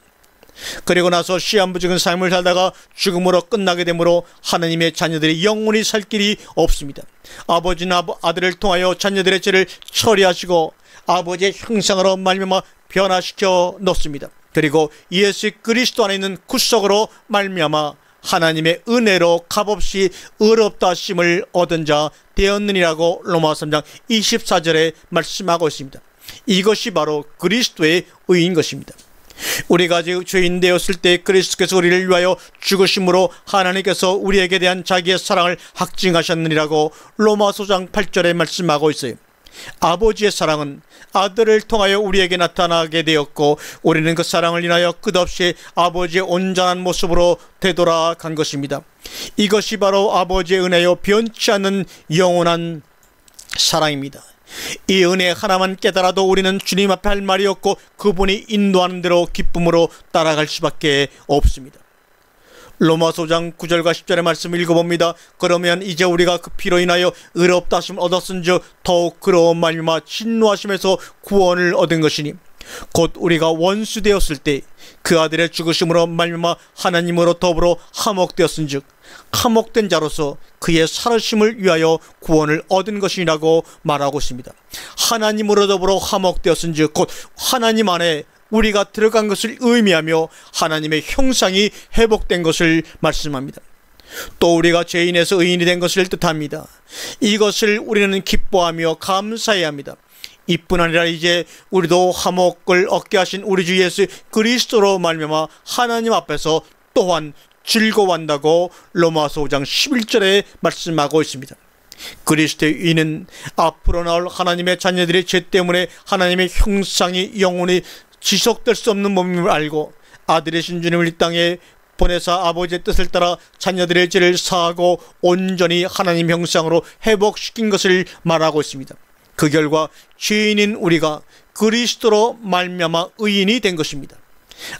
그리고 나서 시한부적인 삶을 살다가 죽음으로 끝나게 되므로 하나님의 자녀들이 영원히 살 길이 없습니다. 아버지는 아들을 통하여 자녀들의 죄를 처리하시고 아버지의 형상으로 말미암아 변화시켜 놓습니다. 그리고 예수 그리스도 안에 있는 구속으로 말미암아 하나님의 은혜로 값없이 의롭다 하심을 얻은 자 되었느니라고 로마서 3장 24절에 말씀하고 있습니다. 이것이 바로 그리스도의 의인 것입니다. 우리가 아직 죄인 되었을 때 그리스도께서 우리를 위하여 죽으심으로 하나님께서 우리에게 대한 자기의 사랑을 확증하셨느니라고 로마서 5장 8절에 말씀하고 있어요. 아버지의 사랑은 아들을 통하여 우리에게 나타나게 되었고 우리는 그 사랑을 인하여 끝없이 아버지의 온전한 모습으로 되돌아간 것입니다. 이것이 바로 아버지의 은혜요 변치 않는 영원한 사랑입니다. 이 은혜 하나만 깨달아도 우리는 주님 앞에 할 말이 없고 그분이 인도하는 대로 기쁨으로 따라갈 수밖에 없습니다. 로마서 5장 9절과 10절의 말씀을 읽어봅니다. 그러면 이제 우리가 그 피로 인하여 의롭다 하심을 얻었은즉 더욱 그로 말미암아 진노하심에서 구원을 얻은 것이니 곧 우리가 원수 되었을 때 그 아들의 죽으심으로 말미암아 하나님으로 더불어 화목되었은즉 화목된 자로서 그의 살으심을 위하여 구원을 얻은 것이라고 말하고 있습니다. 하나님으로 더불어 화목되었은즉 곧 하나님 안에 우리가 들어간 것을 의미하며 하나님의 형상이 회복된 것을 말씀합니다. 또 우리가 죄인에서 의인이 된 것을 뜻합니다. 이것을 우리는 기뻐하며 감사해야 합니다. 이뿐 아니라 이제 우리도 화목을 얻게 하신 우리 주 예수 그리스도로 말미암아 하나님 앞에서 또한 즐거워한다고 로마서 5장 11절에 말씀하고 있습니다. 그리스도의 의인은 앞으로 나올 하나님의 자녀들의 죄 때문에 하나님의 형상이 영원히 지속될 수 없는 몸임을 알고 아들이신 주님을 이 땅에 보내사 아버지의 뜻을 따라 자녀들의 죄를 사하고 온전히 하나님 형상으로 회복시킨 것을 말하고 있습니다. 그 결과 죄인인 우리가 그리스도로 말미암아 의인이 된 것입니다.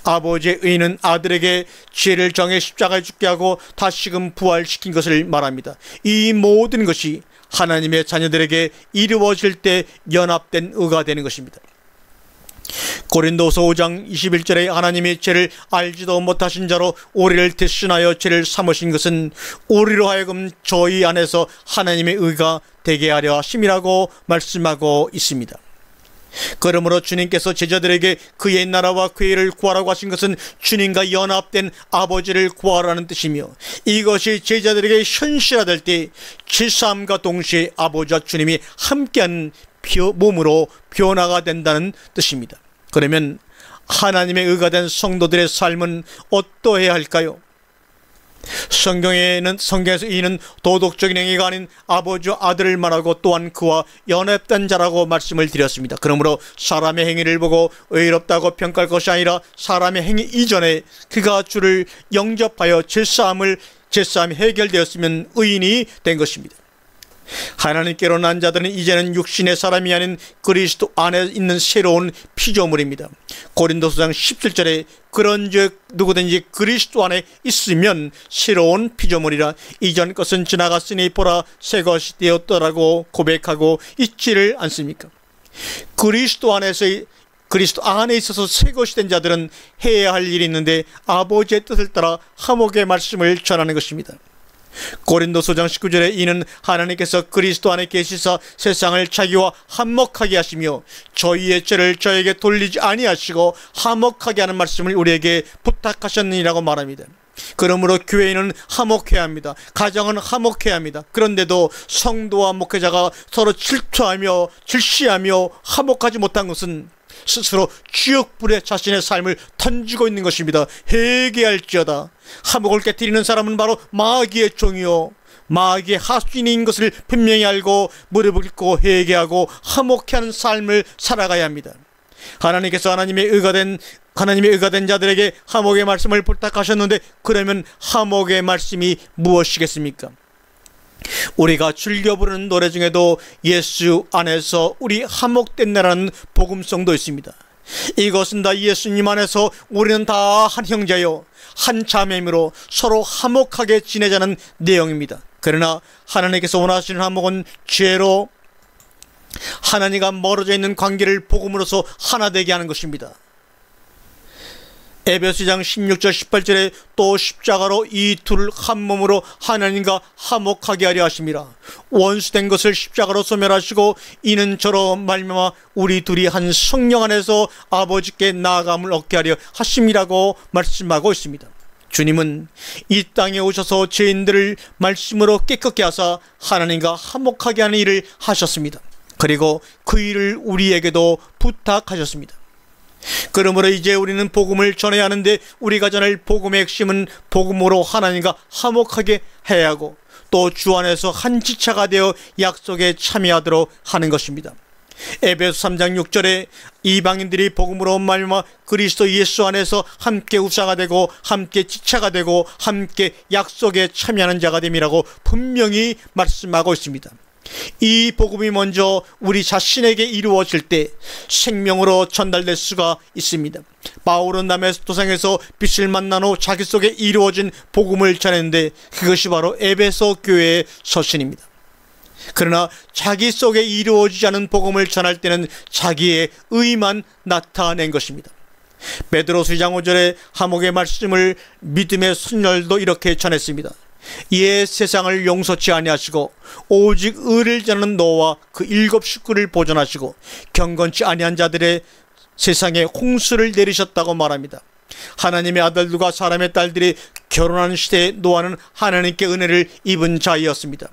아버지의 의인은 아들에게 죄를 정해 십자가에 죽게 하고 다시금 부활시킨 것을 말합니다. 이 모든 것이 하나님의 자녀들에게 이루어질 때 연합된 의가 되는 것입니다. 고린도서 5장 21절에 하나님이 죄를 알지도 못하신 자로 우리를 대신하여 죄를 삼으신 것은 우리로 하여금 저희 안에서 하나님의 의가 되게 하려 하심이라고 말씀하고 있습니다. 그러므로 주님께서 제자들에게 그의 나라와 그의 일을 구하라고 하신 것은 주님과 연합된 아버지를 구하라는 뜻이며, 이것이 제자들에게 현실화될 때 죄사함과 동시에 아버지와 주님이 함께한 몸으로 변화가 된다는 뜻입니다. 그러면 하나님의 의가 된 성도들의 삶은 어떠해야 할까요? 성경에서 이는 도덕적인 행위가 아닌 아버지와 아들을 말하고 또한 그와 연합된 자라고 말씀을 드렸습니다. 그러므로 사람의 행위를 보고 의롭다고 평가할 것이 아니라 사람의 행위 이전에 그가 주를 영접하여 죄사함이 해결되었으면 의인이 된 것입니다. 하나님께로 난 자들은 이제는 육신의 사람이 아닌 그리스도 안에 있는 새로운 피조물입니다. 고린도서장 17절에 그런즉 누구든지 그리스도 안에 있으면 새로운 피조물이라 이전 것은 지나갔으니 보라 새 것이 되었더라고 고백하고 있지를 않습니까? 그리스도 안에 있어서 새 것이 된 자들은 해야 할 일이 있는데 아버지의 뜻을 따라 화목의 말씀을 전하는 것입니다. 고린도서장 19절에 이는 하나님께서 그리스도 안에 계시사 세상을 자기와 화목하게 하시며 저희의 죄를 저에게 돌리지 아니하시고 화목하게 하는 말씀을 우리에게 부탁하셨느니라고 말합니다. 그러므로 교회는 화목해야 합니다. 가정은 화목해야 합니다. 그런데도 성도와 목회자가 서로 질투하며 질시하며 화목하지 못한 것은 스스로 지옥불에 자신의 삶을 던지고 있는 것입니다. 회개할지어다. 화목을 깨뜨리는 사람은 바로 마귀의 종이요 마귀의 하수인인 것을 분명히 알고 무릎을 꿇고 회개하고 화목해하는 삶을 살아가야 합니다. 하나님께서 하나님의 의가 된 자들에게 화목의 말씀을 부탁하셨는데, 그러면 화목의 말씀이 무엇이겠습니까? 우리가 즐겨 부르는 노래 중에도 예수 안에서 우리 화목된 나라는 복음성도 있습니다. 이것은 다 예수님 안에서 우리는 다 한 형제요 한 자매이므로 서로 화목하게 지내자는 내용입니다. 그러나 하나님께서 원하시는 화목은 죄로 하나님과 멀어져 있는 관계를 복음으로서 하나 되게 하는 것입니다. 에베소서 16절 18절에 또 십자가로 이 둘을 한 몸으로 하나님과 화목하게 하려 하심이라. 원수된 것을 십자가로 소멸하시고 이는 저로 말미암아 우리 둘이 한 성령 안에서 아버지께 나아감을 얻게 하려 하심이라고 말씀하고 있습니다. 주님은 이 땅에 오셔서 죄인들을 말씀으로 깨끗게 하사 하나님과 화목하게 하는 일을 하셨습니다. 그리고 그 일을 우리에게도 부탁하셨습니다. 그러므로 이제 우리는 복음을 전해야 하는데, 우리가 전할 복음의 핵심은 복음으로 하나님과 화목하게 해야 하고 또 주 안에서 한 지체가 되어 약속에 참여하도록 하는 것입니다. 에베소 3장 6절에 이방인들이 복음으로 말미암아 그리스도 예수 안에서 함께 우사가 되고 함께 지체가 되고 함께 약속에 참여하는 자가 됨이라고 분명히 말씀하고 있습니다. 이 복음이 먼저 우리 자신에게 이루어질 때 생명으로 전달될 수가 있습니다. 바울은 다메섹도상에서 빛을 만난 후 자기 속에 이루어진 복음을 전했는데, 그것이 바로 에베소 교회의 서신입니다. 그러나 자기 속에 이루어지지 않은 복음을 전할 때는 자기의 의만 나타낸 것입니다. 베드로서 2장 5절에 화목의 말씀을 믿음의 순혈도 이렇게 전했습니다. 이에 세상을 용서치 아니하시고 오직 의를 전하는 너와 그 7 식구를 보존하시고 경건치 아니한 자들의 세상에 홍수를 내리셨다고 말합니다. 하나님의 아들들과 사람의 딸들이 결혼하는 시대에 노아는 하나님께 은혜를 입은 자이었습니다.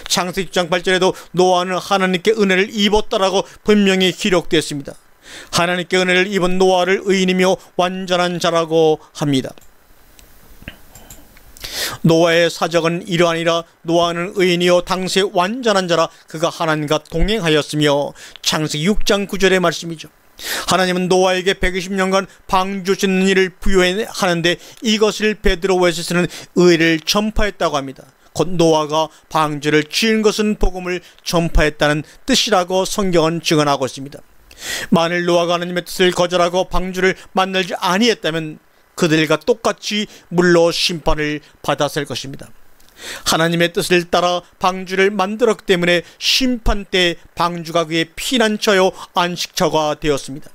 창세기 6장 8절에도 노아는 하나님께 은혜를 입었다라고 분명히 기록되었습니다. 하나님께 은혜를 입은 노아를 의인이며 완전한 자라고 합니다. 노아의 사적은 이러하니라. 노아는 의인이요 당세 완전한 자라. 그가 하나님과 동행하였으며. 창세기 6장 9절의 말씀이죠. 하나님은 노아에게 120년간 방주 짓는 일을 부여하는데 이것을 베드로 외서에서는 의를 전파했다고 합니다. 곧 노아가 방주를 지은 것은 복음을 전파했다는 뜻이라고 성경은 증언하고 있습니다. 만일 노아가 하나님의 뜻을 거절하고 방주를 만들지 아니했다면 그들과 똑같이 물로 심판을 받았을 것입니다. 하나님의 뜻을 따라 방주를 만들었기 때문에 심판 때 방주가 그의 피난처요 안식처가 되었습니다.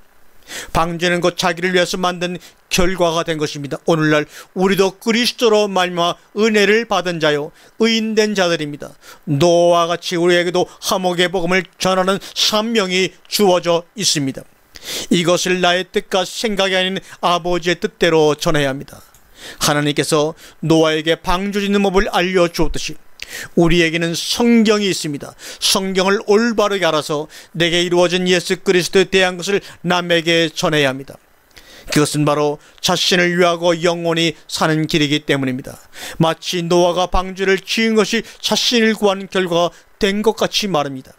방주는 곧 자기를 위해서 만든 결과가 된 것입니다. 오늘날 우리도 그리스도로 말미암아 은혜를 받은 자요 의인된 자들입니다. 노아와 같이 우리에게도 화목의 복음을 전하는 사명이 주어져 있습니다. 이것을 나의 뜻과 생각이 아닌 아버지의 뜻대로 전해야 합니다. 하나님께서 노아에게 방주 짓는 법을 알려주었듯이 우리에게는 성경이 있습니다. 성경을 올바르게 알아서 내게 이루어진 예수 그리스도에 대한 것을 남에게 전해야 합니다. 그것은 바로 자신을 위하고 영원히 사는 길이기 때문입니다. 마치 노아가 방주를 지은 것이 자신을 구한 결과가 된 것 같이 말합니다.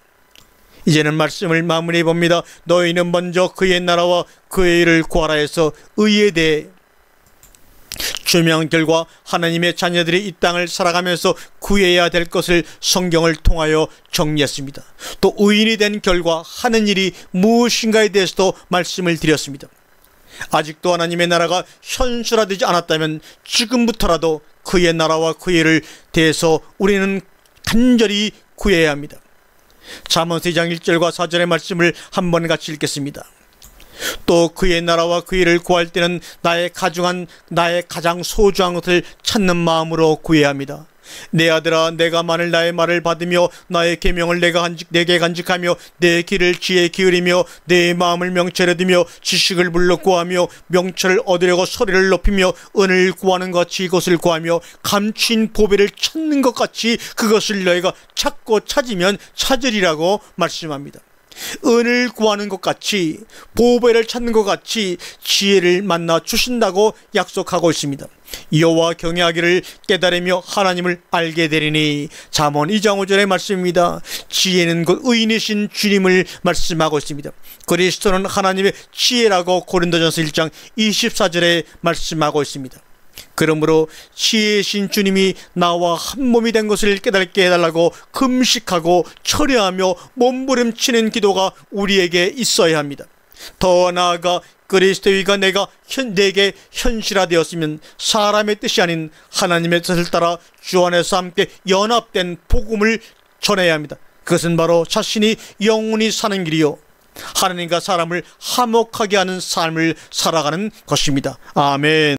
이제는 말씀을 마무리해 봅니다. 너희는 먼저 그의 나라와 그의 일을 구하라 해서 의에 대해 조명한 결과 하나님의 자녀들이 이 땅을 살아가면서 구해야 될 것을 성경을 통하여 정리했습니다. 또 의인이 된 결과 하는 일이 무엇인가에 대해서도 말씀을 드렸습니다. 아직도 하나님의 나라가 현실화되지 않았다면 지금부터라도 그의 나라와 그의 일을 대해서 우리는 간절히 구해야 합니다. 잠언서 2장 1절과 4절의 말씀을 한번 같이 읽겠습니다. 또 그의 나라와 그 일을 구할 때는 나의 가장 소중한 것을 찾는 마음으로 구해야 합니다. 내 아들아, 내가 만일 나의 말을 받으며 나의 계명을 내게 간직하며 내 길을 지혜 기울이며 내 마음을 명철에 두며 지식을 불러 구하며 명철을 얻으려고 소리를 높이며 은을 구하는 것 같이 이것을 구하며 감추인 보배를 찾는 것 같이 그것을 너희가 찾고 찾으면 찾으리라고 말씀합니다. 은을 구하는 것 같이 보배를 찾는 것 같이 지혜를 만나 주신다고 약속하고 있습니다. 여호와 경외하기를 깨달으며 하나님을 알게 되리니. 잠언 2장 5절의 말씀입니다. 지혜는 곧 의인이신 주님을 말씀하고 있습니다. 그리스도는 하나님의 지혜라고 고린도전서 1장 24절에 말씀하고 있습니다. 그러므로 지혜이신 주님이 나와 한 몸이 된 것을 깨닫게 해달라고 금식하고 철회하며 몸부림치는 기도가 우리에게 있어야 합니다. 더 나아가 그리스도의가 내게 현실화되었으면 사람의 뜻이 아닌 하나님의 뜻을 따라 주 안에서 함께 연합된 복음을 전해야 합니다. 그것은 바로 자신이 영원히 사는 길이요 하나님과 사람을 화목하게 하는 삶을 살아가는 것입니다. 아멘.